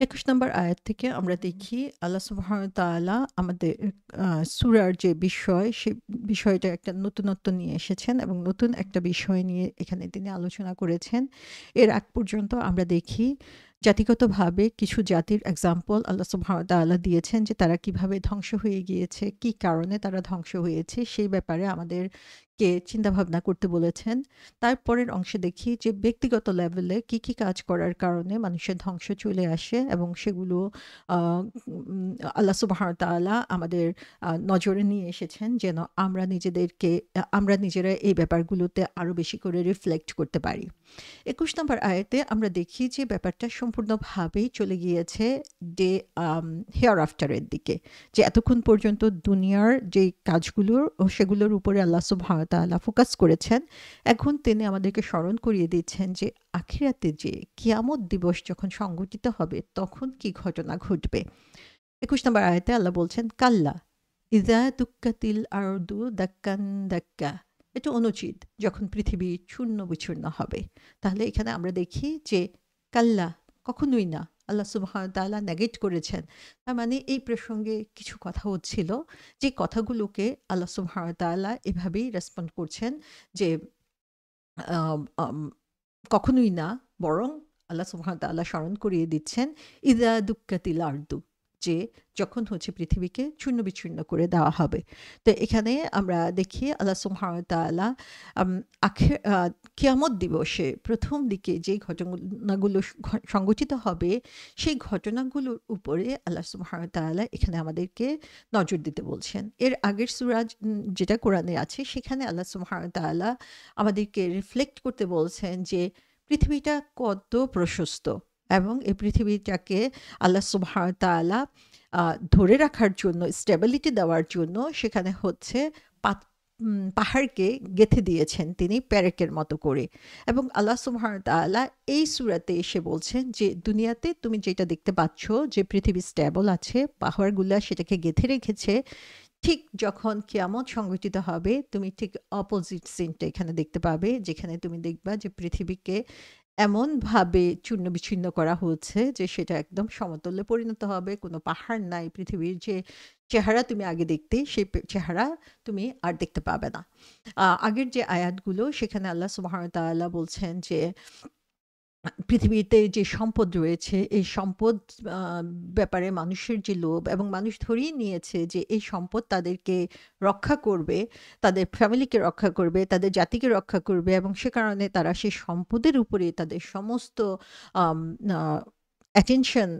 ২১ নম্বর আয়াত থেকে আমরা দেখি আল্লাহ সুবহানাহু ওয়া তাআলা আমাদের সূরার যে বিষয়, সে বিষয়টা একটা নতুনত্ব নিয়ে এসেছেন এবং নতুন একটা বিষয় নিয়ে এখানে তিনি আলোচনা করেছেন। এর আগ পর্যন্ত আমরা দেখি জাতিগতভাবে কিছু জাতির এক্সাম্পল আল্লাহ সুবহানাহু ওয়া তাআলা দিয়েছেন যে তারা কিভাবে ধ্বংস হয়ে গিয়েছে, কি কারণে তারা ধ্বংস হয়েছে সেই ব্যাপারে আমাদেরকে চিন্তাভাবনা করতে বলেছেন। তারপরের অংশে দেখি যে ব্যক্তিগত লেভেলে কি, কি কাজ করার কারণে মানুষের ধ্বংস চলে আসে এবং সেগুলো আ আল্লাহ সুবহানাহু ওয়া তাআলা আমাদের নজরে নিয়ে এসেছেন যেন আমরা নিজেরা এই ব্যাপারগুলোতে আরো বেশি করে রিফ্লেক্ট করতে পারি। ২১ নম্বর আয়াতে আমরা দেখি যে ব্যাপারটা সম্পূর্ণভাবেই চলে গিয়েছে ডে হেয়ার আফটারের দিকে। যে এতক্ষণ পর্যন্ত দুনিয়ার যেই কাজগুলোর সেগুলোর উপরে আল্লাহ সুবহানাহু ওয়া তাআলা ফোকাস করেছেন। এখন তিনি আমাদেরকে স্মরণ করিয়ে দিচ্ছেন যে আখিরাতে যে কিয়ামত দিবস যখন সংঘটিত হবে তখন কি ঘটনা ঘটবে। ২১ নম্বর আয়াতে আল্লাহ বলছেন কাল্লা ইযা দুক্কাতিল আরদু দাক্কান দাক্কা। এটা অনুচিত যখন পৃথিবী চূর্ণ বিচূর্ণ হবে। তাহলে এখানে আমরা দেখি যে কাল্লা, কখনোই না। আল্লাহ সুবহানাহু ওয়া তাআলা নেগেট করেছেন। তার মানে এই প্রসঙ্গে কিছু কথা হচ্ছিল যে কথাগুলোকে আল্লাহ সুবহানাহু ওয়া তাআলা এভাবেই রেসপন্ড করছেন যে আম আম কখনোই না, বরং আল্লাহ সুবহানাহু ওয়া তাআলা স্মরণ করিয়ে দিচ্ছেন ইযা দুক্কাতিল আরদু, যে যখন হচ্ছে পৃথিবীকে চূর্ণ-বিচূর্ণ করে দেওয়া হবে। তো এখানে আমরা দেখি আল্লাহ সুবহানাহু ওয়া তাআলা আম কিয়ামত দিবসে ১ম দিকে যে ঘটনাগুলো সংঘটিত হবে, সেই ঘটনাগুলোর উপরে আল্লাহ সুবহানাহু ওয়া তাআলা এখানে আমাদেরকে নজর দিতে বলছেন। এর আগের সূরা যেটা কোরআনে আছে, সেখানে আল্লাহ সুবহানাহু ওয়া তাআলা আমাদেরকে রিফ্লেক্ট করতে বলছেন যে পৃথিবীটা কত প্রশস্ত এবং এই পৃথিবীটাকে আল্লাহ সুবহানাহু ওয়া তাআলা ধরে রাখার জন্য, স্টেবিলিটি দেওয়ার জন্য সেখানে হচ্ছে পাহাড়কে গেঁথে দিয়েছেন তিনি পেরেকের মতো করে। এবং আল্লাহ সুবহানাহু ওয়া তাআলা এই সূরাতে এসে বলছেন যে দুনিয়াতে তুমি যেটা দেখতে পাচ্ছ যে পৃথিবী স্টেবল আছে, পাহাড়গুলা সেটাকে গেঁথে রেখেছে, ঠিক যখন কিয়ামত সংঘটিত হবে তুমি ঠিক অপোজিট সিনটা এখানে দেখতে পাবে, যেখানে তুমি দেখবা যে পৃথিবীকে এমনভাবে চূর্ণ-বিচূর্ণ করা হচ্ছে যে সেটা একদম সমতলে পরিণত হবে। কোনো পাহাড় নাই। পৃথিবীর যে চেহারা তুমি আগে দেখতে, সেই চেহারা তুমি আর দেখতে পাবে না। আগের যে আয়াতগুলো সেখানে আল্লাহ সুবহানাহু ওয়া তাআলা বলছেন যে পৃথিবীতে যে সম্পদ রয়েছে, এই সম্পদ আ ব্যাপারে মানুষের যে লোভ এবং মানুষ ধরেই নিয়েছে যে এই সম্পদ তাদেরকে রক্ষা করবে, তাদের ফ্যামিলিকে রক্ষা করবে, তাদের জাতিকে রক্ষা করবে এবং সে কারণে তারা সেই সম্পদের উপরে তাদের সমস্ত আম আ অ্যাটেনশন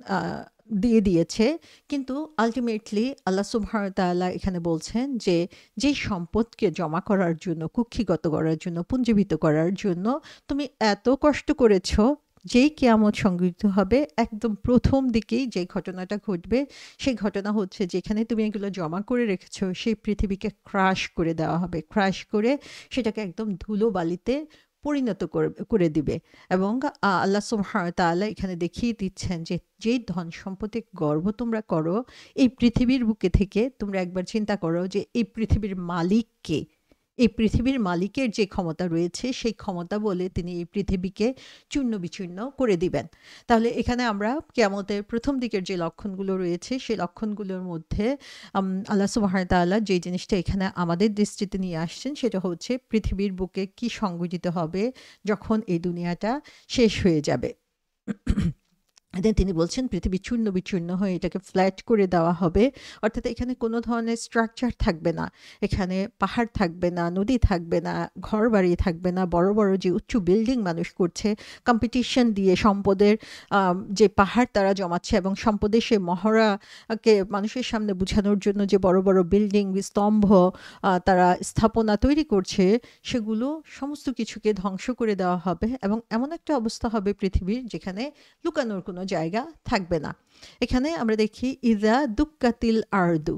দিয়ে দিয়েছে। কিন্তু আল্টিমেটলি আল্লাহ সুবহানাহু ওয়া তাআলা এখানে বলছেন যে, যেই সম্পদকে জমা করার জন্য, কুক্ষিগত করার জন্য, পুঞ্জীভূত করার জন্য তুমি এত কষ্ট করেছ, যেই কিয়ামত সংঘটিত হবে একদম ১ম দিকেই যে ঘটনাটা ঘটবে, সেই ঘটনা হচ্ছে যেখানে তুমি এগুলো জমা করে রেখেছ, সেই পৃথিবীকে ক্রাশ করে দেওয়া হবে। ক্রাশ করে সেটাকে একদম ধুলোবালিতে পরিণত করে দিবে। এবং আল্লাহ সুবহানাহু ওয়া তাআলা এখানে দেখিয়ে দিচ্ছেন যে, যেই ধন সম্পদে গর্ব তোমরা করো, এই পৃথিবীর বুকে থেকে তোমরা একবার চিন্তা করো যে এই পৃথিবীর মালিক কে? এই পৃথিবীর মালিকের যে ক্ষমতা রয়েছে, সেই ক্ষমতা বলে তিনি এই পৃথিবীকে চূর্ণ-বিচূর্ণ করে দিবেন। তাহলে এখানে আমরা কিয়ামতের ১ম দিকের যে লক্ষণগুলো রয়েছে, সেই লক্ষণগুলোর মধ্যে আল্লাহ সুবহানাহু ওয়া তাআলা যে জিনিসটা এখানে আমাদের দৃষ্টিতে নিয়ে আসছেন, সেটা হচ্ছে পৃথিবীর বুকে কি সংঘটিত হবে যখন এই দুনিয়াটা শেষ হয়ে যাবে। দেন তিনি বলছেন পৃথিবী চূর্ণ-বিচূর্ণ হয়ে এটাকে ফ্ল্যাট করে দেওয়া হবে। অর্থাৎ এখানে কোনো ধরনের স্ট্রাকচার থাকবে না। এখানে পাহাড় থাকবে না, নদী থাকবে না, ঘরবাড়ি থাকবে না। বড়, বড় যে উঁচু বিল্ডিং মানুষ করছে, কম্পিটিশন দিয়ে সম্পদের যে পাহাড় তারা জমাচ্ছে এবং সম্পদের সেই মহড়াকে মানুষের সামনে বুঝানোর জন্য যে বড়, বড় বিল্ডিং, স্তম্ভ তারা স্থাপনা তৈরি করছে, সেগুলো সমস্ত কিছুকে ধ্বংস করে দেওয়া হবে এবং এমন একটা অবস্থা হবে পৃথিবীর যেখানে লুকানোর কোনো জায়গা থাকবে না। এখানে আমরা দেখি ইযা দুক্কাতিল আরদু,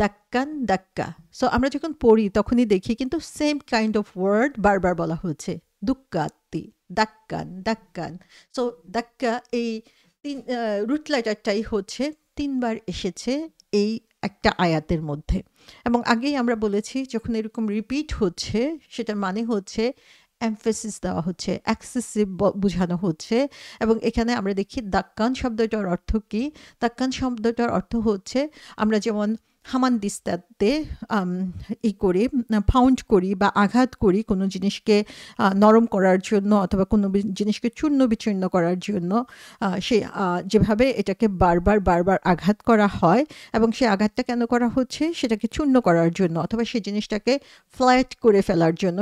দাক্কান দাক্কা। সো আমরা যখন পড়ি তখনই দেখি কিন্তু সেম কাইন্ড অফ ওয়ার্ড বারবার বলা হচ্ছে। দুক্কাতি, দাক্কান, দাক্কান। সো দাক্কা এই রুট লেটারটাই হচ্ছে ৩ বার এসেছে এই একটা আয়াতের মধ্যে। এবং আগেই আমরা বলেছি যখন এরকম রিপিট হচ্ছে সেটার মানে হচ্ছে এমফেসিস দেওয়া হচ্ছে, এক্সেসিভ বোঝানো হচ্ছে। এবং এখানে আমরা দেখি দাক্কান শব্দটার অর্থ কি? দাক্কান শব্দটার অর্থ হচ্ছে আমরা যেমন হামান দিস্তাতে করি, ফাউন্ড করি বা আঘাত করি কোনো জিনিসকে নরম করার জন্য অথবা কোনো জিনিসকে চূর্ণ বিচূর্ণ করার জন্য, সে যেভাবে এটাকে বারবার বারবার আঘাত করা হয় এবং সেই আঘাতটা কেন করা হচ্ছে? সেটাকে চূর্ণ করার জন্য অথবা সেই জিনিসটাকে ফ্ল্যাট করে ফেলার জন্য,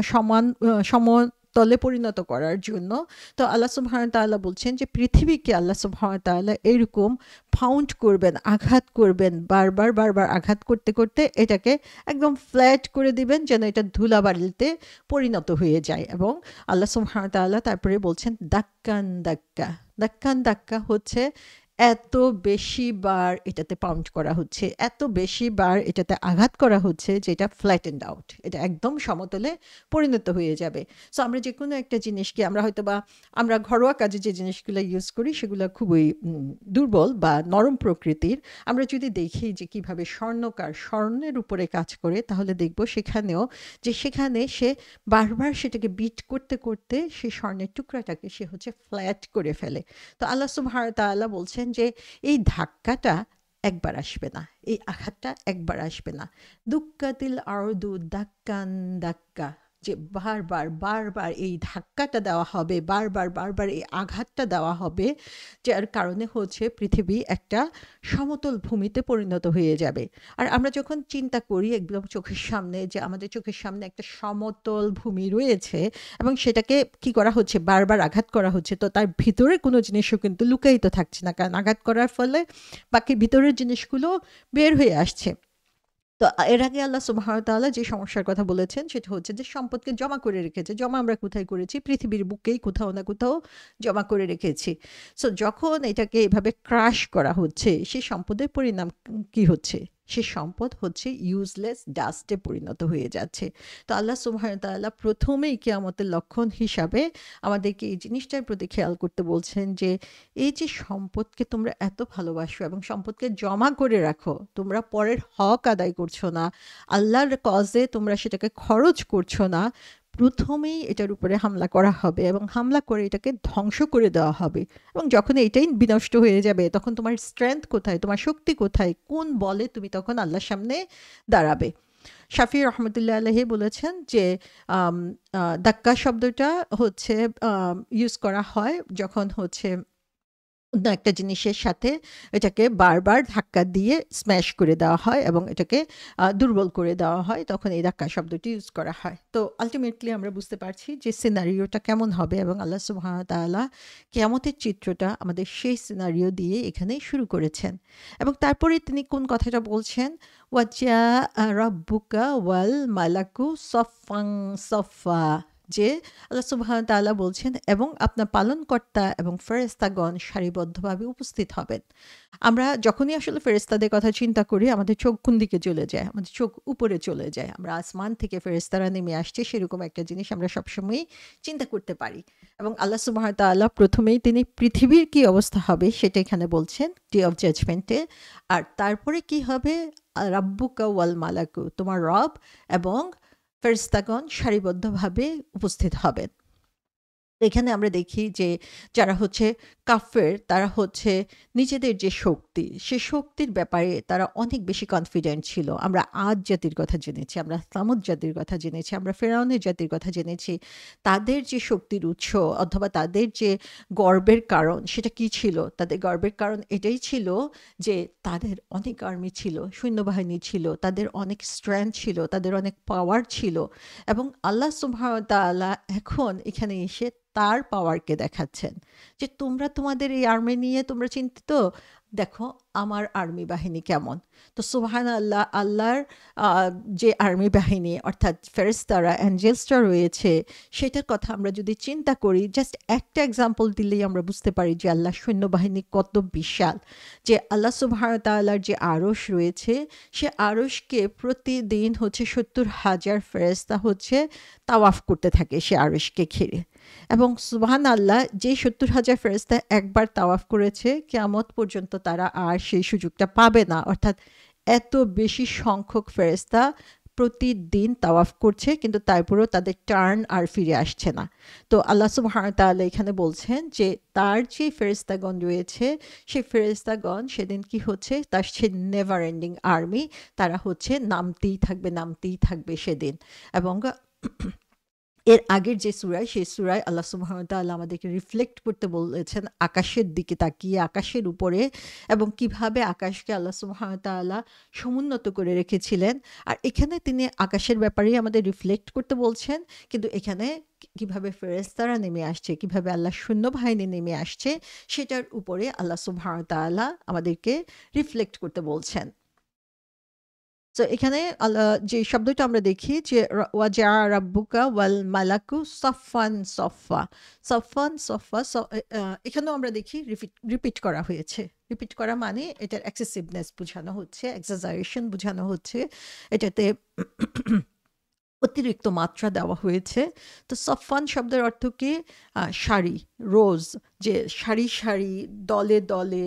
সমতলে পরিণত করার জন্য। তো আল্লাহ সুবহানাহু ওয়া তাআলা বলছেন যে পৃথিবীকে আল্লাহ সুবহানাহু ওয়া তাআলা এরকম ফাউন্ড করবেন, আঘাত করবেন, বারবার বারবার আঘাত করতে করতে এটাকে একদম ফ্ল্যাট করে দিবেন যেন এটা ধুলাবালিতে পরিণত হয়ে যায়। এবং আল্লাহ সুবহানাহু ওয়া তাআলা তারপরে বলছেন দাক্কান দাক্কা। দাক্কান দাক্কা হচ্ছে এত বেশি বার এটাতে পাউন্ড করা হচ্ছে, এত বেশি বার এটাতে আঘাত করা হচ্ছে যে এটা ফ্ল্যাটেন্ড আউট, এটা একদম সমতলে পরিণত হয়ে যাবে। সো আমরা যে কোনো একটা জিনিসকে আমরা ঘরোয়া কাজে যে জিনিসগুলো ইউজ করি সেগুলো খুবই দুর্বল বা নরম প্রকৃতির। আমরা যদি দেখি যে কিভাবে স্বর্ণকার স্বর্ণের উপরে কাজ করে, তাহলে দেখব সেখানে সে বারবার সেটাকে বিট করতে করতে সেই স্বর্ণের টুকরাটাকে সে হচ্ছে ফ্ল্যাট করে ফেলে। তো আল্লাহ সুবহানাহু ওয়া তাআলা বলছেন যে এই ধাক্কাটা একবার আসবে না, এই আঘাতটা একবার আসবে না। দুক্কাতিল আরদু দাক্কান দাক্কা, যে বারবার বারবার এই ধাক্কাটা দেওয়া হবে, বারবার বারবার এই আঘাতটা দেওয়া হবে, যার কারণে হচ্ছে পৃথিবী একটা সমতল ভূমিতে পরিণত হয়ে যাবে। আর আমরা যখন চিন্তা করি একদম চোখের সামনে যে আমাদের চোখের সামনে একটা সমতল ভূমি রয়েছে এবং সেটাকে কি করা হচ্ছে? বারবার আঘাত করা হচ্ছে, তো তার ভিতরে কোনো জিনিসও কিন্তু লুকায়িত থাকছে না, কারণ আঘাত করার ফলে বাকি ভিতরের জিনিসগুলো বের হয়ে আসছে। তো এর আগে আল্লাহ সুবহানাহু ওয়া তাআলা যে সমস্যার কথা বলেছেন সেটা হচ্ছে যে সম্পদকে জমা করে রেখেছে। জমা আমরা কোথায় করেছি? পৃথিবীর বুকেই কোথাও না কোথাও জমা করে রেখেছি। সো যখন এটাকে এভাবে ক্রাশ করা হচ্ছে, সেই সম্পদের পরিণাম কি হচ্ছে? সে সম্পদ হচ্ছে ইউজলেস ডাস্টে পরিণত হয়ে যাচ্ছে। তো আল্লাহ সুবহানাহু ওয়া তাআলা প্রথমেই কিয়ামতের লক্ষণ হিসাবে আমাদেরকে এই জিনিসটার প্রতি খেয়াল করতে বলছেন যে এই যে সম্পদকে তোমরা এত ভালোবাসো এবং সম্পদকে জমা করে রাখো, তোমরা পরের হক আদায় করছো না, আল্লাহর কজে তোমরা সেটাকে খরচ করছো না, প্রথমেই এটার উপরে হামলা করা হবে এবং হামলা করে এটাকে ধ্বংস করে দেওয়া হবে। এবং যখন এটাই বিনষ্ট হয়ে যাবে তখন তোমার স্ট্রেংথ কোথায়, তোমার শক্তি কোথায়, কোন বলে তুমি তখন আল্লাহর সামনে দাঁড়াবে? শাফি রহমতুল্লাহ আলাইহি বলেছেন যে দাক্কা শব্দটা হচ্ছে ইউজ করা হয় যখন হচ্ছে অন্য একটা জিনিসের সাথে এটাকে বারবার ধাক্কা দিয়ে স্ম্যাশ করে দেওয়া হয় এবং এটাকে দুর্বল করে দেওয়া হয়, তখন এই ধাক্কা শব্দটি ইউজ করা হয়। তো আলটিমেটলি আমরা বুঝতে পারছি যে সিনারিওটা কেমন হবে এবং আল্লাহ সুবহানাহু ওয়া তাআলা কিয়ামতের চিত্রটা আমাদের সেই সিনারিও দিয়ে এখানে শুরু করেছেন। এবং তারপরে তিনি কোন কথাটা বলছেন? ওয়াজা রাব্বুকা ওয়াল মালাকু সফাং সফা, যে আল্লাহ সুবহানাহু ওয়া তাআলা বলছেন এবং আপনার পালনকর্তা এবং ফেরেশতাগণ সারিবদ্ধভাবে উপস্থিত হবেন। আমরা যখনই আসলে ফেরেশতাদের কথা চিন্তা করি আমাদের চোখ কোন দিকে চলে যায়? আমাদের চোখ উপরে চলে যায়। আমরা আসমান থেকে ফেরেশতারা নেমে আসছে সেরকম একটা জিনিস আমরা সবসময়ই চিন্তা করতে পারি। এবং আল্লাহ সুবহানাহু ওয়া তাআলা প্রথমেই তিনি পৃথিবীর কি অবস্থা হবে সেটা এখানে বলছেন ডে অফ জাজমেন্টে। আর তারপরে কি হবে? রাব্বুকা ওয়াল মালাকু, তোমার রব এবং ফেরেশতাগণ সারিবদ্ধভাবে উপস্থিত হবেন। এখানে আমরা দেখি যে যারা হচ্ছে কাফের তারা হচ্ছে নিজেদের যে শক্তি, সে শক্তির ব্যাপারে তারা অনেক বেশি কনফিডেন্ট ছিল। আমরা আদ জাতির কথা জেনেছি, আমরা সামুদ জাতির কথা জেনেছি, আমরা ফেরাউনের জাতির কথা জেনেছি। তাদের যে শক্তির উৎস অথবা তাদের যে গর্বের কারণ সেটা কি ছিল? তাদের গর্বের কারণ এটাই ছিল যে তাদের অনেক আর্মি ছিল, সৈন্যবাহিনী ছিল, তাদের অনেক স্ট্রেংথ ছিল, তাদের অনেক পাওয়ার ছিল। এবং আল্লাহ সুবহানাহু ওয়া তাআলা এখন এখানে এসে তার পাওয়ারকে দেখাচ্ছেন যে তোমরা তোমাদের এই আর্মি নিয়ে তোমরা চিন্তিত, দেখো আমার আর্মি বাহিনী কেমন। তো সুবহানাল্লাহ, আল্লাহর যে আর্মি বাহিনী অর্থাৎ ফেরেশতারা অ্যাঞ্জেলসটা রয়েছে সেটার কথা আমরা যদি চিন্তা করি, জাস্ট একটা এক্সাম্পল দিলেই আমরা বুঝতে পারি যে আল্লাহর সৈন্যবাহিনী কত বিশাল। যে আল্লাহ সুবহানাহু ওয়া তাআলার যে আরশ রয়েছে সে আরশকে প্রতিদিন হচ্ছে ৭০,০০০ ফেরেশতা হচ্ছে তাওয়াফ করতে থাকে সে আরশকে ঘিরে। এবং সুবহানাল্লাহ, যে ৭০,০০০ ফেরেশতা একবার তাওয়াফ করেছে কিয়ামত পর্যন্ত তারা আর সেই সুযোগটা পাবে না। অর্থাৎ এত বেশি সংখ্যক ফেরেশতা প্রতিদিন তাওয়াফ করছে, কিন্তু তারপরেও তাদের টার্ন আর ফিরে আসছে না। তো আল্লাহ সুবহানাহু ওয়া তাআলা এখানে বলছেন যে তার যে ফেরেশতাগণ রয়েছে, সেই ফেরেশতাগণ সেদিন কি হচ্ছে, তার সে নেভার এন্ডিং আর্মি, তারা হচ্ছে নামতেই থাকবে সেদিন। এবং এর আগের যে সূরায়, সেই সূরায় আল্লাহ সুবহানাহু ওয়া তাআলা আমাদেরকে রিফ্লেক্ট করতে বলেছেন আকাশের দিকে তাকিয়ে, আকাশের উপরে, এবং কিভাবে আকাশকে আল্লাহ সুবহানাহু ওয়া তাআলা সমুন্নত করে রেখেছিলেন। আর এখানে তিনি আকাশের ব্যাপারেই আমাদের রিফ্লেক্ট করতে বলছেন, কিন্তু এখানে কিভাবে ফেরেশতারা নেমে আসছে, কিভাবে আল্লাহর সৈন্যবাহিনী নেমে আসছে, সেটার উপরে আল্লাহ সুবহানাহু ওয়া তাআলা আমাদেরকে রিফ্লেক্ট করতে বলছেন। তো এখানে যে শব্দটা আমরা দেখি যে ওয়াজা রাব্বুকা ওয়াল মালাকু সফান সফা, সফান সফা, এখানেও আমরা দেখি রিপিট করা হয়েছে। রিপিট করা মানে এটার এক্সেসিভনেস বোঝানো হচ্ছে, এক্সাজারেশন বোঝানো হচ্ছে, এটাতে অতিরিক্ত মাত্রা দেওয়া হয়েছে। তো সফান শব্দের অর্থ কি? সারি, রোজ, যে সারি সারি, দলে দলে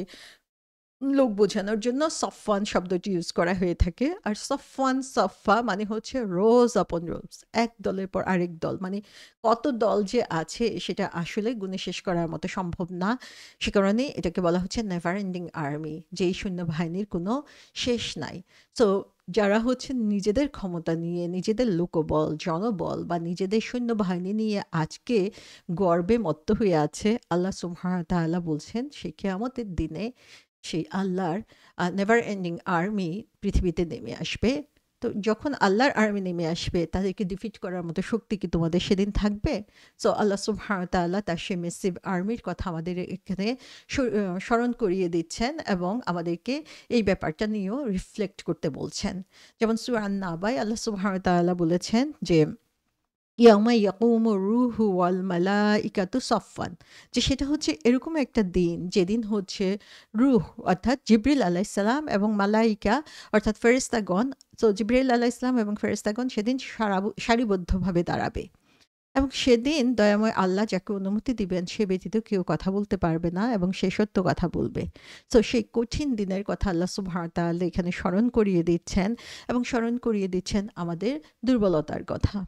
লোক বোঝানোর জন্য সফওয়ান শব্দটি ইউজ করা হয়ে থাকে। আর সফওয়ান সফা মানে হচ্ছে রোজ আপন রোজ, এক দলের পর আরেক দল, মানে কত দল যে আছে সেটা আসলে গুণে শেষ করার মতো সম্ভব না। সে কারণে এটাকে বলা হচ্ছে নেভার এন্ডিং আর্মি, যেই সৈন্যবাহিনীর কোনো শেষ নাই। তো যারা হচ্ছে নিজেদের ক্ষমতা নিয়ে, নিজেদের লোকবল, জনবল বা নিজেদের সৈন্যবাহিনী নিয়ে আজকে গর্বে মত্ত হয়ে আছে, আল্লাহ সুবহানাহু ওয়া তাআলা বলছেন সেই কিয়ামতের দিনে সেই আল্লাহর নেভার এন্ডিং আর্মি পৃথিবীতে নেমে আসবে। তো যখন আল্লাহর আর্মি নেমে আসবে, তাদেরকে ডিফিট করার মতো শক্তি কি তোমাদের সেদিন থাকবে? সো আল্লাহ সুবহানাহু ওয়া তাআলা তার সেই মেসিভ আর্মির কথা আমাদের এখানে স্মরণ করিয়ে দিচ্ছেন এবং আমাদেরকে এই ব্যাপারটা নিয়েও রিফ্লেক্ট করতে বলছেন। যেমন সূরা আন-নাবায় আল্লাহ সুবহানাহু ওয়া তাআলা বলেছেন যে ইয়াউমা ইয়াকুমুর রূহু ওয়াল মালাইকাতু সফফান, যে সেটা হচ্ছে এরকম একটা দিন যেদিন হচ্ছে রূহ অর্থাৎ জিবরিল আলাইহিস সালাম এবং মালাইকা অর্থাৎ ফেরেশতাগণ, তো জিবরিল আলাইহিস সালাম এবং ফেরেশতাগণ সেদিন সারিবদ্ধভাবে দাঁড়াবে। এবং সেদিন দয়াময় আল্লাহ যাকে অনুমতি দিবেন সে ব্যতীত কেউ কথা বলতে পারবে না এবং সে সত্য কথা বলবে। তো সেই কঠিন দিনের কথা আল্লাহ সুবহানাহু ওয়া তাআলা এখানে স্মরণ করিয়ে দিচ্ছেন এবং স্মরণ করিয়ে দিচ্ছেন আমাদের দুর্বলতার কথা।